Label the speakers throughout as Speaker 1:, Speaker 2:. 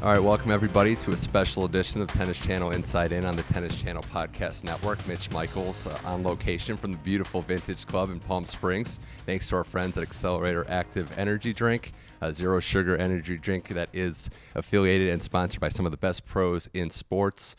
Speaker 1: All right, welcome everybody to a special edition of Tennis Channel Inside In on the Tennis Channel Podcast Network. Mitch Michals on location from the beautiful Vintage Club in Palm Springs. Thanks to our friends at Accelerator Active Energy Drink, a zero sugar energy drink that is affiliated and sponsored by some of the best pros in sports.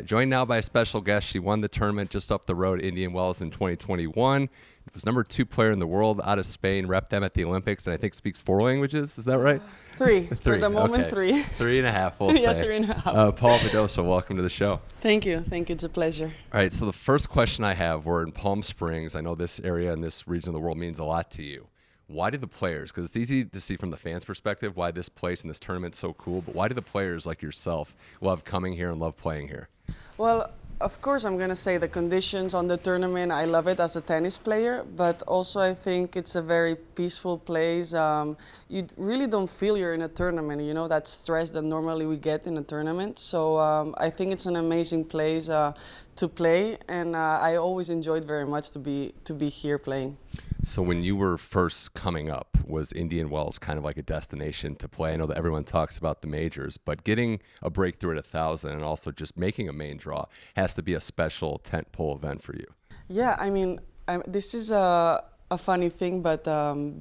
Speaker 1: Joined now by a special guest. She won the tournament just up the road, Indian Wells, in 2021. Was number 2 player in the world out of Spain, repped them at the Olympics, and I think speaks 4 languages. Is that right?
Speaker 2: Three. For the moment,
Speaker 1: okay.
Speaker 2: 3.
Speaker 1: 3.5, we'll
Speaker 2: Yeah,
Speaker 1: say.
Speaker 2: 3.5.
Speaker 1: Paula Badosa, welcome to the show.
Speaker 2: Thank you. It's a pleasure.
Speaker 1: All right, so the first question I have, we're in Palm Springs. I know this area and this region of the world means a lot to you. Why do the players, because it's easy to see from the fans' perspective why this place and this tournament's so cool, but why do the players like yourself love coming here and love playing here?
Speaker 2: Well, of course, I'm going to say the conditions on the tournament, I love it as a tennis player, but also I think it's a very peaceful place. You really don't feel you're in a tournament, you know, that stress that normally we get in a tournament. So I think it's an amazing place to play, and I always enjoyed very much to be here playing.
Speaker 1: So when you were first coming up, was Indian Wells kind of like a destination to play? I know that everyone talks about the majors, but getting a breakthrough at 1,000 and also just making a main draw has to be a special tentpole event for you.
Speaker 2: Yeah, I mean, this is a funny thing, but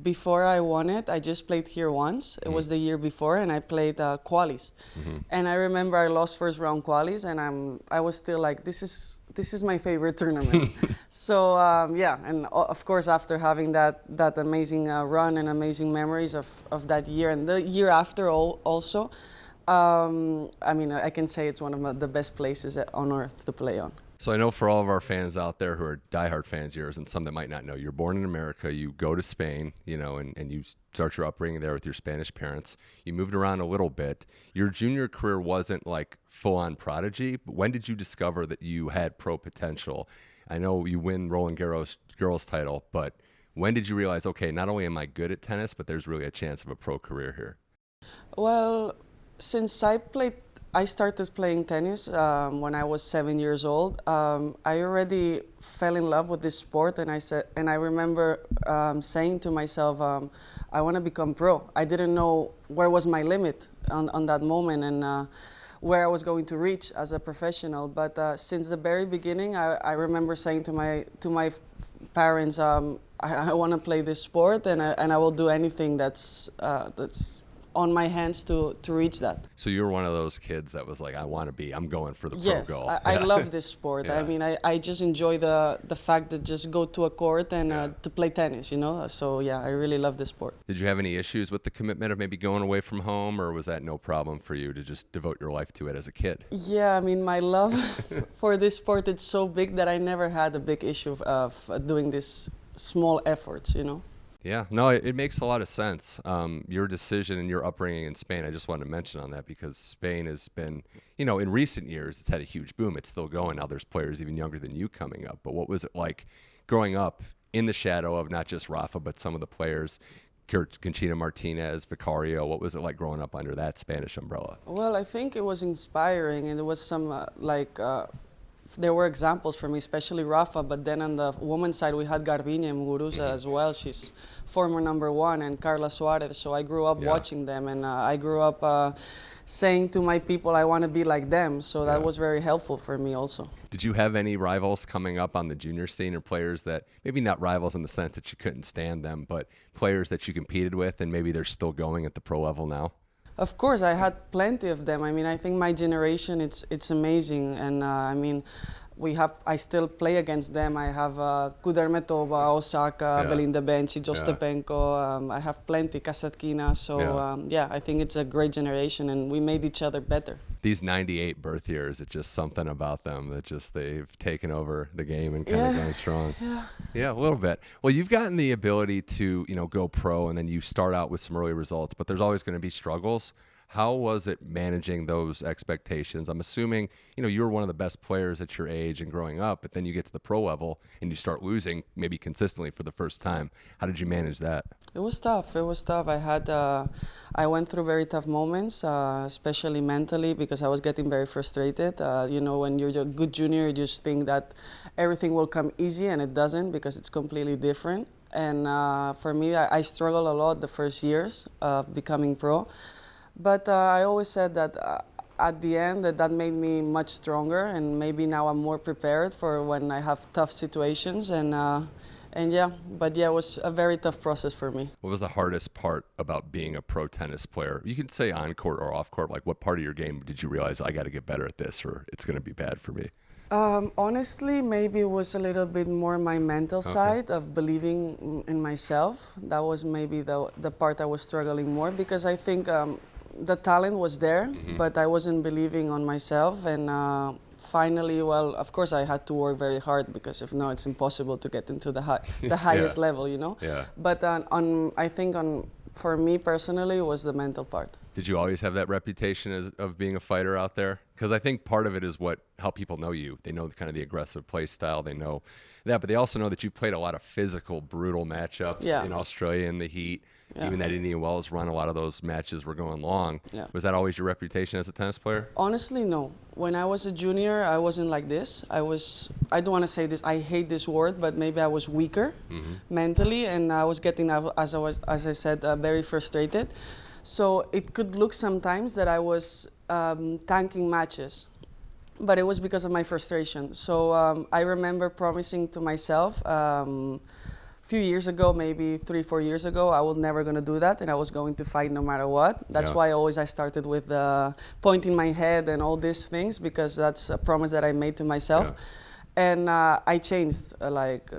Speaker 2: before I won it, I just played here once. It was the year before, and I played qualies. And I remember I lost first round qualies, and I was still like, this is my favorite tournament. So yeah, and of course after having that amazing run and amazing memories of that year and the year after also, I mean, I can say it's one of the best places on earth to play on.
Speaker 1: So I know for all of our fans out there who are diehard fans of yours and some that might not know, you're born in America, you go to Spain, you know, and you start your upbringing there with your Spanish parents. You moved around a little bit. Your junior career wasn't like full-on prodigy, but when did you discover that you had pro potential? I know you win Roland Garros girls title, but when did you realize, okay, not only am I good at tennis, but there's really a chance of a pro career here?
Speaker 2: Well, since I started playing tennis when I was 7 years old. I already fell in love with this sport, and I remember saying to myself, I want to become pro. I didn't know where was my limit on that moment and where I was going to reach as a professional. But since the very beginning, I remember saying to my parents, I want to play this sport, and I will do anything that's on my hands to reach that.
Speaker 1: So you were one of those kids that was like, I'm going for the
Speaker 2: yes,
Speaker 1: pro goal.
Speaker 2: I love this sport.
Speaker 1: Yeah.
Speaker 2: I mean, I just enjoy the fact that just go to a court and to play tennis, you know? So yeah, I really love this sport.
Speaker 1: Did you have any issues with the commitment of maybe going away from home, or was that no problem for you to just devote your life to it as a kid?
Speaker 2: Yeah, I mean, my love for this sport is so big that I never had a big issue of doing these small efforts, you know?
Speaker 1: Yeah, no, it makes a lot of sense. Your decision and your upbringing in Spain, I just wanted to mention on that because Spain has been, you know, in recent years, it's had a huge boom. It's still going. Now there's players even younger than you coming up. But what was it like growing up in the shadow of not just Rafa, but some of the players, Conchita Martinez, Vicario? What was it like growing up under that Spanish umbrella?
Speaker 2: Well, I think it was inspiring, and there was some there were examples for me, especially Rafa, but then on the women's side, we had Garbiñe Muguruza as well. She's former #1, and Carla Suarez. So I grew up watching them, and I grew up saying to my people, I want to be like them. So that was very helpful for me also.
Speaker 1: Did you have any rivals coming up on the junior scene, or players that, maybe not rivals in the sense that you couldn't stand them, but players that you competed with and maybe they're still going at the pro level now?
Speaker 2: Of course, I had plenty of them. I mean, I think my generation, it's amazing. And I mean, I still play against them. I have Kudermetova, Osaka, Belinda Bencic, Ostapenko. I have plenty, Kasatkina. So yeah, I think it's a great generation, and we made each other better.
Speaker 1: These 98 birth years, it's just something about them that just they've taken over the game and kind of gone strong. Yeah, a little bit. Well, you've gotten the ability to, you know, go pro, and then you start out with some early results, but there's always going to be struggles. How was it managing those expectations? I'm assuming, you know, you were one of the best players at your age and growing up, but then you get to the pro level and you start losing maybe consistently for the first time. How did you manage that?
Speaker 2: It was tough. I went through very tough moments, especially mentally, because I was getting very frustrated. You know, when you're a good junior, you just think that everything will come easy, and it doesn't, because it's completely different. And for me, I struggled a lot the first years of becoming pro. But I always said that at the end that made me much stronger, and maybe now I'm more prepared for when I have tough situations. And yeah, but yeah, it was a very tough process for me.
Speaker 1: What was the hardest part about being a pro tennis player? You can say on court or off court. Like, what part of your game did you realize I got to get better at this, or it's going to be bad for me?
Speaker 2: Honestly, maybe it was a little bit more my mental side of believing in myself. That was maybe the part I was struggling more, because I think the talent was there, but I wasn't believing on myself. And finally, well, of course, I had to work very hard, because if not, it's impossible to get into the highest level, you know.
Speaker 1: Yeah.
Speaker 2: But I think for me personally, it was the mental part.
Speaker 1: Did you always have that reputation of being a fighter out there? Because I think part of it is how people know you. They know kind of the aggressive play style. They know that, but they also know that you've played a lot of physical, brutal matchups in Australia in the heat. Yeah. Even that Indian Wells run, a lot of those matches were going long. Yeah. Was that always your reputation as a tennis player?
Speaker 2: Honestly, no. When I was a junior, I wasn't like this. I don't want to say this, I hate this word, but maybe I was weaker mentally, and I was getting, as I said, very frustrated. So it could look sometimes that I was tanking matches, but it was because of my frustration. So I remember promising to myself a few years ago, maybe 3-4 years ago, I was never going to do that, and I was going to fight no matter what. That's why I started with pointing my head and all these things, because that's a promise that I made to myself. Yeah. And I changed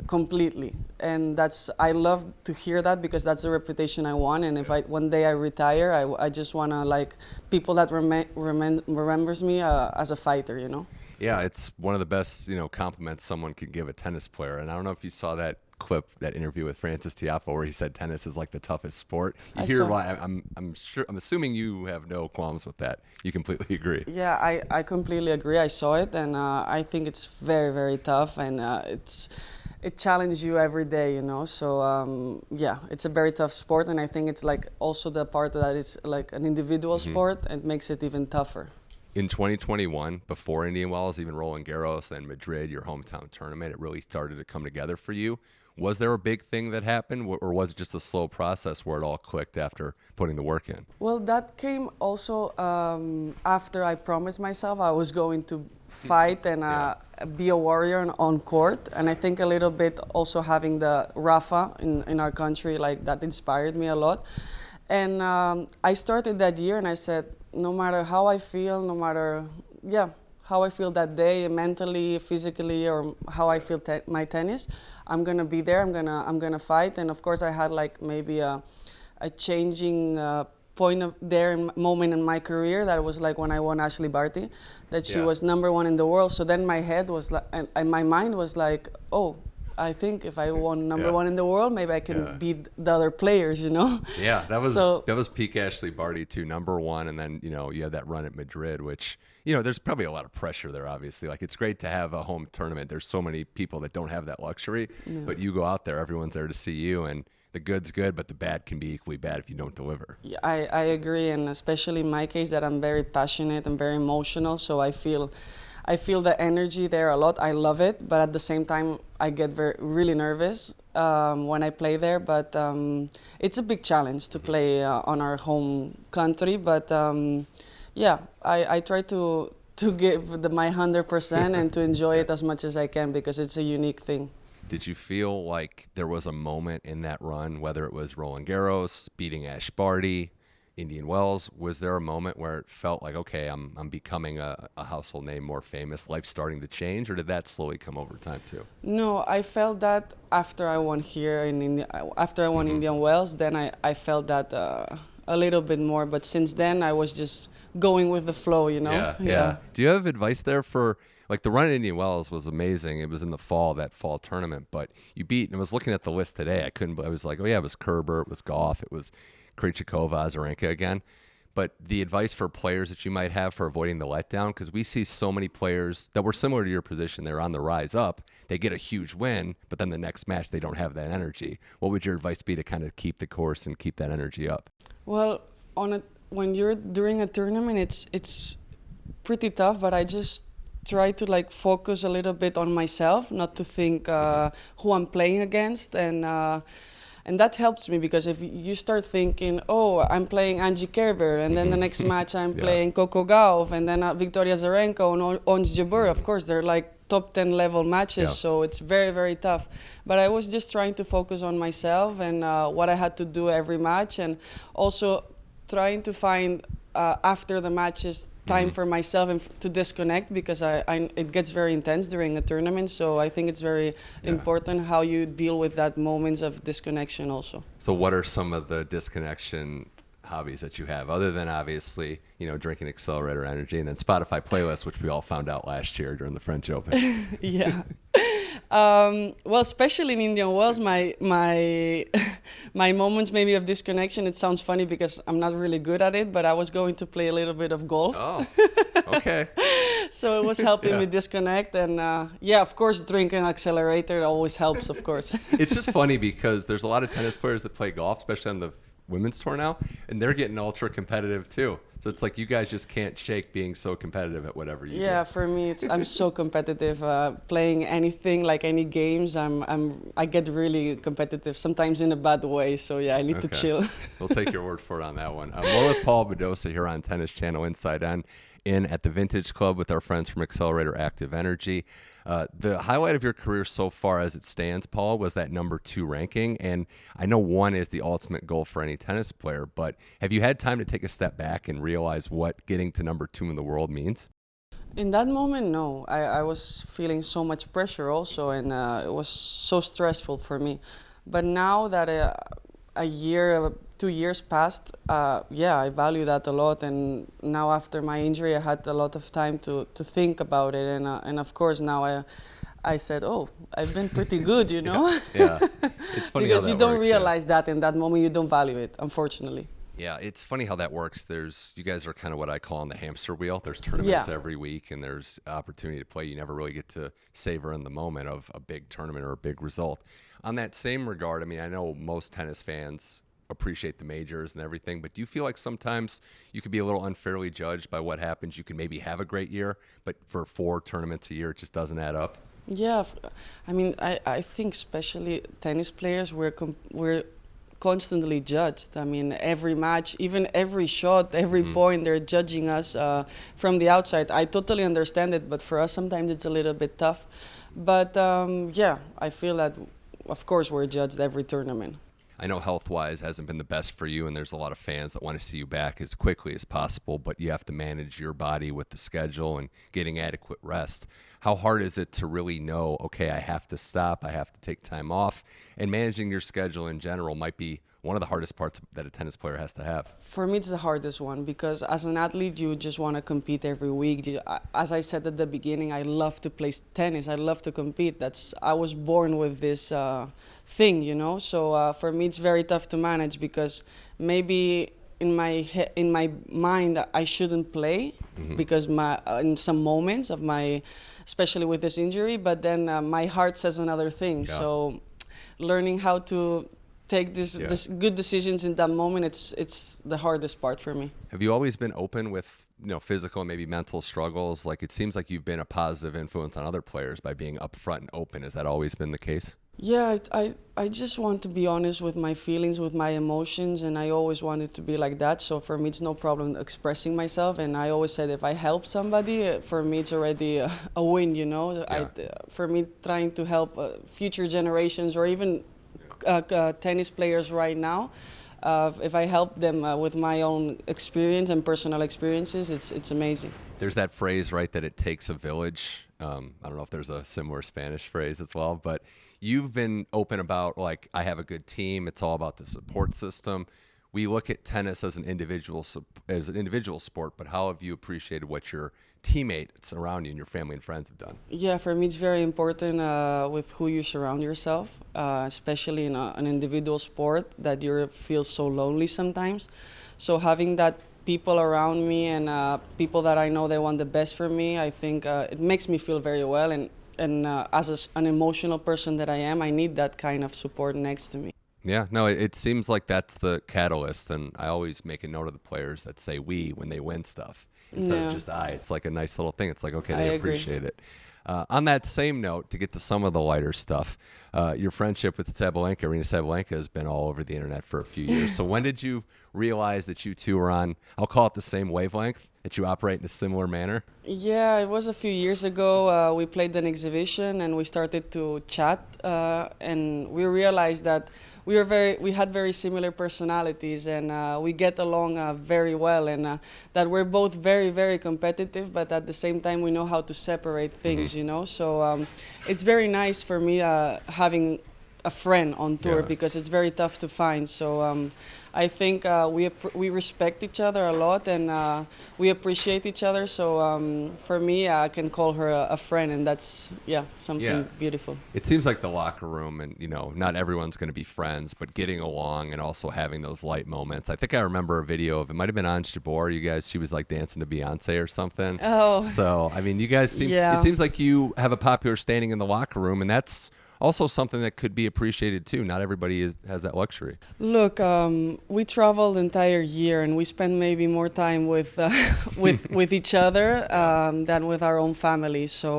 Speaker 2: completely, and I love to hear that, because that's the reputation I want. And if one day I retire, I just want to people that remembers me as a fighter, you know.
Speaker 1: Yeah, it's one of the best compliments someone could give a tennis player. And I don't know if you saw that clip, that interview with Francis Tiafoe, where he said tennis is like the toughest sport. I'm assuming you have no qualms with that. You completely agree.
Speaker 2: Yeah, I completely agree. I saw it, and I think it's very, very tough, and it challenges you every day, you know. So yeah, it's a very tough sport, and I think it's also the part that it's like an individual sport, and makes it even tougher.
Speaker 1: In 2021, before Indian Wells, even Roland Garros and Madrid, your hometown tournament, it really started to come together for you. Was there a big thing that happened, or was it just a slow process where it all clicked after putting the work in?
Speaker 2: Well, that came also after I promised myself I was going to fight and be a warrior on court. And I think a little bit also having the Rafa in our country, that inspired me a lot. And I started that year, and I said, no matter how I feel, no matter how I feel that day, mentally, physically, or how I feel my tennis, I'm gonna be there. I'm gonna fight. And of course, I had maybe a changing moment in my career. That was when I won Ashley Barty, that she was #1 in the world. So then my head was and my mind was oh, I think if I won #1 in the world, maybe I can beat the other players, you know?
Speaker 1: Yeah, that was peak Ashley Barty too, #1, and then you had that run at Madrid, which there's probably a lot of pressure there. Obviously, it's great to have a home tournament. There's so many people that don't have that luxury, but you go out there, everyone's there to see you, and the good's good, but the bad can be equally bad if you don't deliver.
Speaker 2: Yeah, I agree, and especially in my case, that I'm very passionate and very emotional, so I feel the energy there a lot. I love it, but at the same time, I get really nervous when I play there. But it's a big challenge to play on our home country. But I try to give my 100% and to enjoy it as much as I can, because it's a unique thing.
Speaker 1: Did you feel like there was a moment in that run, whether it was Roland Garros, beating Ash Barty, Indian Wells, was there a moment where it felt like, okay, I'm becoming a household name, more famous, life's starting to change, or did that slowly come over time too?
Speaker 2: No, I felt that after I won here in India, after I won Indian Wells, then I felt that a little bit more, but since then I was just going with the flow, you know?
Speaker 1: Yeah. Do you have advice there for, the run at Indian Wells was amazing. It was in the fall, that fall tournament, but you beat, and I was looking at the list today, I was like, oh yeah, it was Kerber, it was Goff, it was Krejcikova, Azarenka again. But the advice for players that you might have for avoiding the letdown, because we see so many players that were similar to your position, they're on the rise up, they get a huge win, but then the next match they don't have that energy. What would your advice be to kind of keep the course and keep that energy up?
Speaker 2: Well, when you're during a tournament, it's pretty tough, but I just try to focus a little bit on myself, not to think who I'm playing against, and And that helps me because if you start thinking, oh, I'm playing Angie Kerber, and then the next match I'm playing Coco Gauff, and then Victoria Azarenka and Ons Jabeur, of course, they're like top 10 level matches, so it's very, very tough. But I was just trying to focus on myself and what I had to do every match, and also trying to find after the matches time for myself and to disconnect, because it gets very intense during a tournament. So I think it's very important how you deal with that moments of disconnection also.
Speaker 1: So what are some of the disconnection hobbies that you have, other than obviously, drinking Accelerator Energy and then Spotify playlists, which we all found out last year during the French Open?
Speaker 2: Yeah. Well, especially in Indian Wells, my my moments maybe of disconnection, it sounds funny because I'm not really good at it, but I was going to play a little bit of golf.
Speaker 1: Oh, okay.
Speaker 2: So it was helping me disconnect. And of course, drinking Accelerator always helps, of course.
Speaker 1: It's just funny because there's a lot of tennis players that play golf, especially on the women's tour now, and they're getting ultra competitive too. So it's like you guys just can't shake being so competitive at whatever you do.
Speaker 2: Yeah, for me, I'm so competitive. Playing anything, like any games, I get really competitive, sometimes in a bad way. So yeah, I need to chill.
Speaker 1: We'll take your word for it on that one. More with Paula Badosa here on Tennis Channel Inside On, in at the Vintage Club with our friends from Accelerator Active Energy. The highlight of your career so far as it stands, Paul, was that #2 ranking. And I know 1 is the ultimate goal for any tennis player, but have you had time to take a step back and realize what getting to #2 in the world means?
Speaker 2: In that moment, no. I was feeling so much pressure also, and it was so stressful for me. But now that a year, 2 years passed, I value that a lot. And now after my injury, I had a lot of time to think about it. And of course, now I said, oh, I've been pretty good,
Speaker 1: Yeah. It's funny
Speaker 2: because
Speaker 1: how that
Speaker 2: you don't
Speaker 1: works,
Speaker 2: realize that in that moment, you don't value it, unfortunately.
Speaker 1: Yeah, it's funny how that works. You guys are kind of what I call on the hamster wheel. There's tournaments every week, and there's opportunity to play. You never really get to savor in the moment of a big tournament or a big result. On that same regard, I mean, I know most tennis fans appreciate the majors and everything, but do you feel like sometimes you could be a little unfairly judged by what happens? You can maybe have a great year, but for 4 tournaments a year, it just doesn't add up?
Speaker 2: Yeah, I mean, I think especially tennis players, we're constantly judged. I mean, every match, even every shot, every point, they're judging us from the outside. I totally understand it, but for us, sometimes it's a little bit tough. But I feel that, of course, we're judged every tournament.
Speaker 1: I know health-wise hasn't been the best for you, and there's a lot of fans that want to see you back as quickly as possible, but you have to manage your body with the schedule and getting adequate rest. How hard is it to really know, okay, I have to stop, I have to take time off, and managing your schedule in general might be one of the hardest parts that a tennis player has to have?
Speaker 2: For me, it's the hardest one because as an athlete, you just want to compete every week. As I said at the beginning, I love to play tennis. I love to compete. I was born with this thing, So for me, it's very tough to manage because maybe in my mind, I shouldn't play because in some moments of especially with this injury. But then my heart says another thing. Yeah. So learning how to take this good decisions in that moment, it's the hardest part for me.
Speaker 1: Have you always been open with physical and maybe mental struggles? Like, it seems like you've been a positive influence on other players by being upfront and open. Has that always been the case?
Speaker 2: Yeah, I just want to be honest with my feelings, with my emotions, and I always wanted to be like that. So for me, it's no problem expressing myself. And I always said if I help somebody, for me, it's already a win, Yeah. For me, trying to help future generations or even tennis players right now, if I help them with my own experience and personal experiences, it's amazing.
Speaker 1: There's that phrase, right, that it takes a village. I don't know if there's a similar Spanish phrase as well, but you've been open about, like, I have a good team. It's all about the support system. We look at tennis as an individual sport, but how have you appreciated what your teammates around you and your family and friends have done?
Speaker 2: Yeah, for me it's very important with who you surround yourself, especially in an individual sport that you feel so lonely sometimes. So having that people around me and people that I know they want the best for me, I think it makes me feel very well. And as an emotional person that I am, I need that kind of support next to me.
Speaker 1: Yeah, no, it seems like that's the catalyst, and I always make a note of the players that say we when they win stuff. instead
Speaker 2: Yeah.
Speaker 1: of just I. It's like a nice little thing. It's like, okay,
Speaker 2: I
Speaker 1: they
Speaker 2: agree.
Speaker 1: appreciate it. On that same note, to get to some of the lighter stuff, your friendship with Sabalenka, Aryna Sabalenka, has been all over the internet for a few years. So when did you realize that you two were on, I'll call it the same wavelength, that you operate in a similar manner?
Speaker 2: Yeah, it was a few years ago. We played an exhibition and we started to chat, and we realized that we had very similar personalities, and we get along very well, and that we're both very, very competitive, but at the same time we know how to separate things, you know. So it's very nice for me having a friend on tour,
Speaker 1: Yeah.
Speaker 2: because it's very tough to find. So I think we respect each other a lot, and we appreciate each other. So for me, I can call her a friend, and that's something
Speaker 1: Yeah.
Speaker 2: beautiful.
Speaker 1: It seems like the locker room, and not everyone's going to be friends, but getting along and also having those light moments. I think I remember a video of, it might have been Ange Jabeur. You guys, she was like dancing to Beyonce or something.
Speaker 2: Oh.
Speaker 1: So I mean, you guys seem.
Speaker 2: Yeah.
Speaker 1: It seems like you have a popular standing in the locker room, and that's also something that could be appreciated too. Not everybody has that luxury.
Speaker 2: Look, we traveled the entire year, and we spent maybe more time with with each other than with our own family. So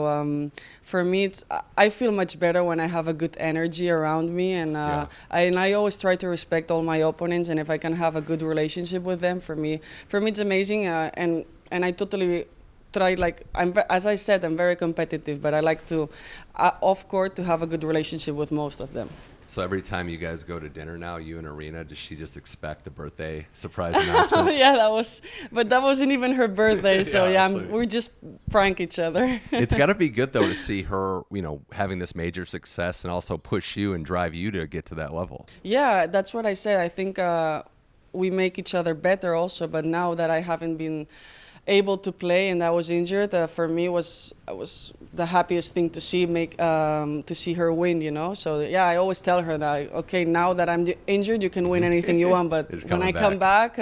Speaker 2: for me, I feel much better when I have a good energy around me, and I always try to respect all my opponents, and if I can have a good relationship with them, for me it's amazing. And I totally try, like, as I said, I'm very competitive, but I like to off court to have a good relationship with most of them.
Speaker 1: So every time you guys go to dinner now, you and Aryna, does she just expect a birthday surprise announcement?
Speaker 2: Yeah, but that wasn't even her birthday, so
Speaker 1: Yeah,
Speaker 2: we just prank each other.
Speaker 1: It's got to be good though to see her, having this major success and also push you and drive you to get to that level.
Speaker 2: Yeah, that's what I said. I think we make each other better also, but now that I haven't been able to play and I was injured, for me was the happiest thing to see her win, So yeah, I always tell her that, okay, now that I'm injured, you can win anything you want, but when I come back,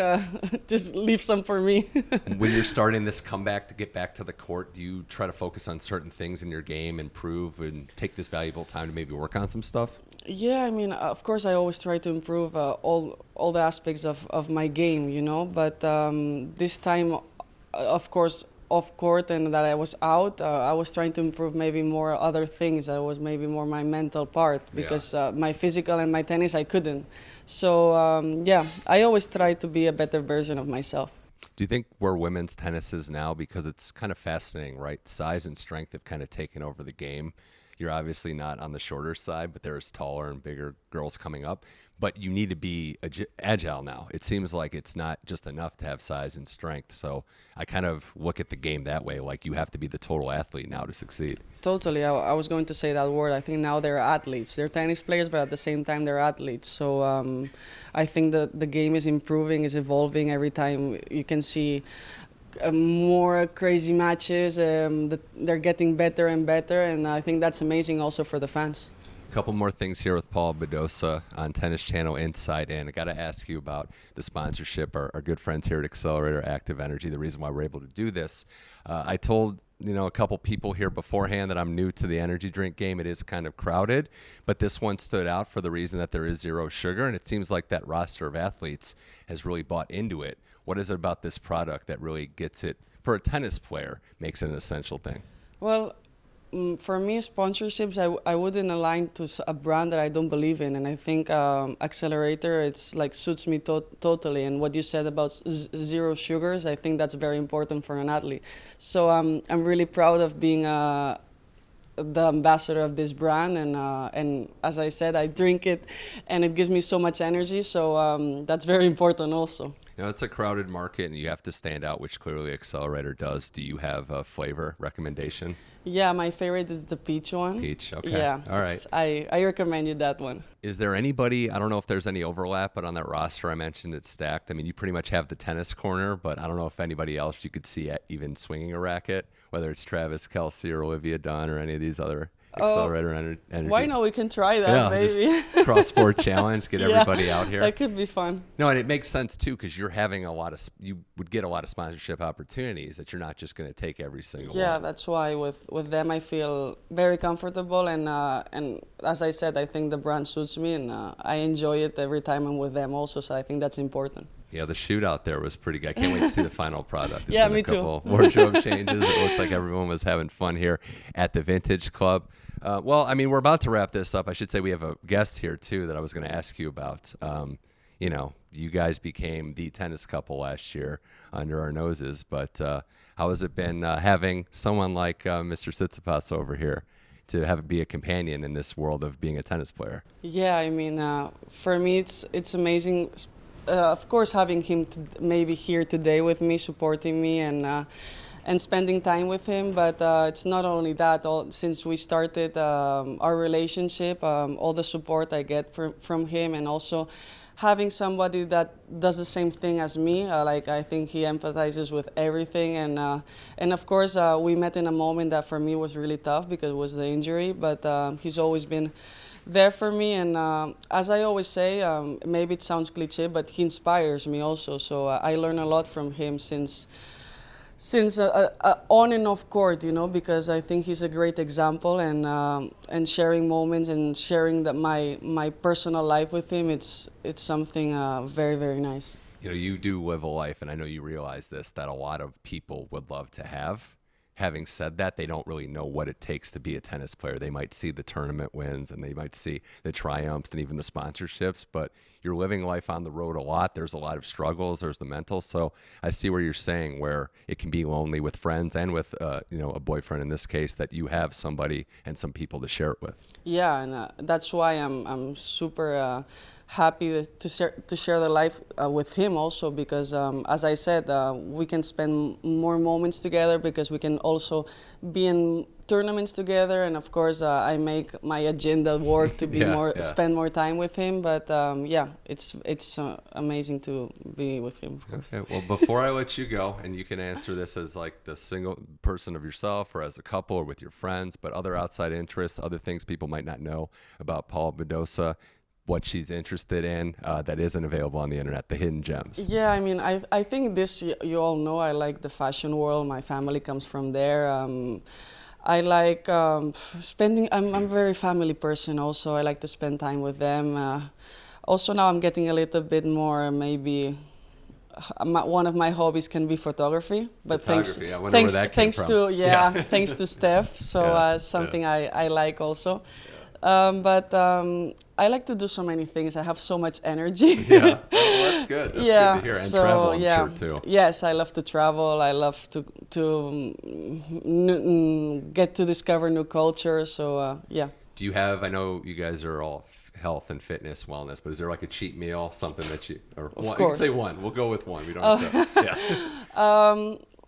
Speaker 2: just leave some for me.
Speaker 1: When you're starting this comeback to get back to the court, do you try to focus on certain things in your game, improve, and take this valuable time to maybe work on some stuff?
Speaker 2: Yeah, I mean, of course, I always try to improve all the aspects of my game, But this time, of course, off court and that I was out, I was trying to improve maybe more other things. That was maybe more my mental part, because my physical and my tennis I couldn't. So I always try to be a better version of myself.
Speaker 1: Do you think where women's tennis is now, because it's kind of fascinating, right? Size and strength have kind of taken over the game. You're obviously not on the shorter side, but there's taller and bigger girls coming up. But you need to be agile now. It seems like it's not just enough to have size and strength. So I kind of look at the game that way, like you have to be the total athlete now to succeed.
Speaker 2: Totally. I was going to say that word. I think now they're athletes. They're tennis players, but at the same time they're athletes. So I think that the game is improving, is evolving every time. You can see more crazy matches. They're getting better and better, and I think that's amazing also for the fans.
Speaker 1: Couple more things here with Paula Badosa on Tennis Channel Inside In. I got to ask you about the sponsorship. Our good friends here at Accelerator Active Energy, the reason why we're able to do this. I told a couple people here beforehand that I'm new to the energy drink game. It is kind of crowded, but this one stood out for the reason that there is zero sugar, and it seems like that roster of athletes has really bought into it. What is it about this product that really gets it, for a tennis player, makes it an essential thing?
Speaker 2: Well, for me, sponsorships, I wouldn't align to a brand that I don't believe in, and I think Accelerator, it's like suits me totally. And what you said about zero sugars, I think that's very important for an athlete. So I'm really proud of being the ambassador of this brand, and as I said, I drink it, and it gives me so much energy. So that's very important also.
Speaker 1: It's a crowded market, and you have to stand out, which clearly Accelerator does. Do you have a flavor recommendation?
Speaker 2: Yeah, my favorite is the peach one.
Speaker 1: Peach, okay.
Speaker 2: Yeah,
Speaker 1: all right.
Speaker 2: I recommend you that one.
Speaker 1: Is there anybody, I don't know if there's any overlap, but on that roster I mentioned it's stacked. I mean, you pretty much have the tennis corner, but I don't know if anybody else you could see even swinging a racket, whether it's Travis Kelce or Olivia Dunn or any of these other Accelerator energy.
Speaker 2: Why not? We can try that, maybe.
Speaker 1: Just cross-sport challenge, get everybody out here.
Speaker 2: That could be fun.
Speaker 1: No, and it makes sense too, because you're having you would get a lot of sponsorship opportunities that you're not just going to take every single one.
Speaker 2: Yeah, that's why with them I feel very comfortable, and as I said, I think the brand suits me, and I enjoy it every time I'm with them also, so I think that's important.
Speaker 1: Yeah, the shootout there was pretty good. I can't wait to see the final product. There's
Speaker 2: Yeah,
Speaker 1: been
Speaker 2: me
Speaker 1: a couple
Speaker 2: too.
Speaker 1: wardrobe changes. It looked like everyone was having fun here at the Vintage Club. Well, I mean, we're about to wrap this up. I should say we have a guest here, too, that I was going to ask you about. You know, you guys became the tennis couple last year under our noses, but how has it been having someone like Mr. Tsitsipas over here to be a companion in this world of being a tennis player?
Speaker 2: Yeah, I mean, for me, it's amazing. Of course, having him maybe here today with me, supporting me, and spending time with him. But it's not only that. Since we started our relationship, all the support I get from him, and also having somebody that does the same thing as me, like I think he empathizes with everything, and of course we met in a moment that for me was really tough because it was the injury, but he's always been there for me, and as I always say, maybe it sounds cliche, but he inspires me also, so I learn a lot from him since on and off court, you know, because I think he's a great example, and sharing moments and sharing my personal life with him, it's something very, very nice.
Speaker 1: You know, you do live a life, and I know you realize this, that a lot of people would love to have. Having said that, they don't really know what it takes to be a tennis player. They might see the tournament wins and they might see the triumphs and even the sponsorships, but you're living life on the road a lot. There's a lot of struggles. There's the mental. So I see where you're saying where it can be lonely with friends and with, you know, a boyfriend in this case, that you have somebody and some people to share it with.
Speaker 2: Yeah, and that's why I'm super happy to share the life with him also, because as I said, we can spend more moments together because we can also be in tournaments together, and of course I make my agenda work to be spend more time with him, but yeah, it's amazing to be with him, of course.
Speaker 1: Okay, well, before I let you go, and you can answer this as like the single person of yourself or as a couple or with your friends, but other outside interests, other things people might not know about Paula Badosa, what she's interested in that isn't available on the internet, the hidden gems.
Speaker 2: Yeah, I mean, I think this, you all know, I like the fashion world. My family comes from there. I like spending, I'm a very family person also. I like to spend time with them. Also now I'm getting a little bit more, maybe, one of my hobbies can be photography. But thanks to Steph. So something I like also. But I like to do so many things. I have so much energy.
Speaker 1: Yeah, well, that's good. That's good to hear. And travel, I'm sure, too.
Speaker 2: Yes, I love to travel. I love to get to discover new cultures. So, yeah.
Speaker 1: Do you have, I know you guys are all health and fitness, wellness, but is there like a cheat meal, something that you, or
Speaker 2: of
Speaker 1: one,
Speaker 2: course.
Speaker 1: You can say one. We'll go with one. We don't have to, yeah.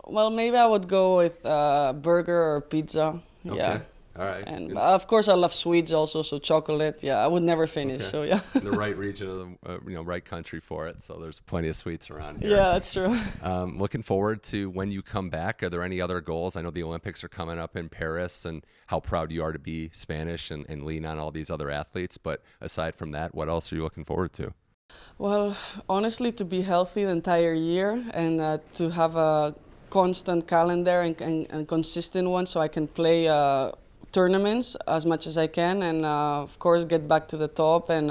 Speaker 2: Well, maybe I would go with burger or pizza.
Speaker 1: Okay.
Speaker 2: Yeah.
Speaker 1: All right.
Speaker 2: And of course I love sweets also, so chocolate. Yeah, I would never finish. Okay. So yeah.
Speaker 1: The right region of the right country for it. So there's plenty of sweets around here.
Speaker 2: Yeah, that's true.
Speaker 1: Looking forward to when you come back. Are there any other goals? I know the Olympics are coming up in Paris, and how proud you are to be Spanish and lean on all these other athletes. But aside from that, what else are you looking forward to?
Speaker 2: Well, honestly, to be healthy the entire year, and to have a constant calendar and consistent one, so I can play tournaments as much as I can, and of course get back to the top and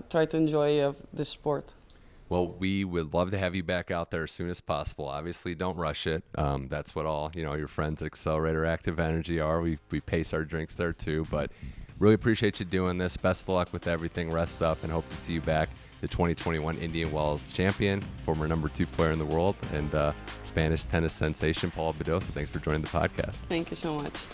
Speaker 2: try to enjoy this sport.
Speaker 1: Well, we would love to have you back out there as soon as possible. Obviously, don't rush it. That's what all your friends at Accelerator Active Energy are. We pace our drinks there too, but really appreciate you doing this. Best of luck with everything. Rest up, and hope to see you back. The 2021 Indian Wells champion, former #2 player in the world, and Spanish tennis sensation Paula Badosa. Thanks for joining the podcast.
Speaker 2: Thank you so much.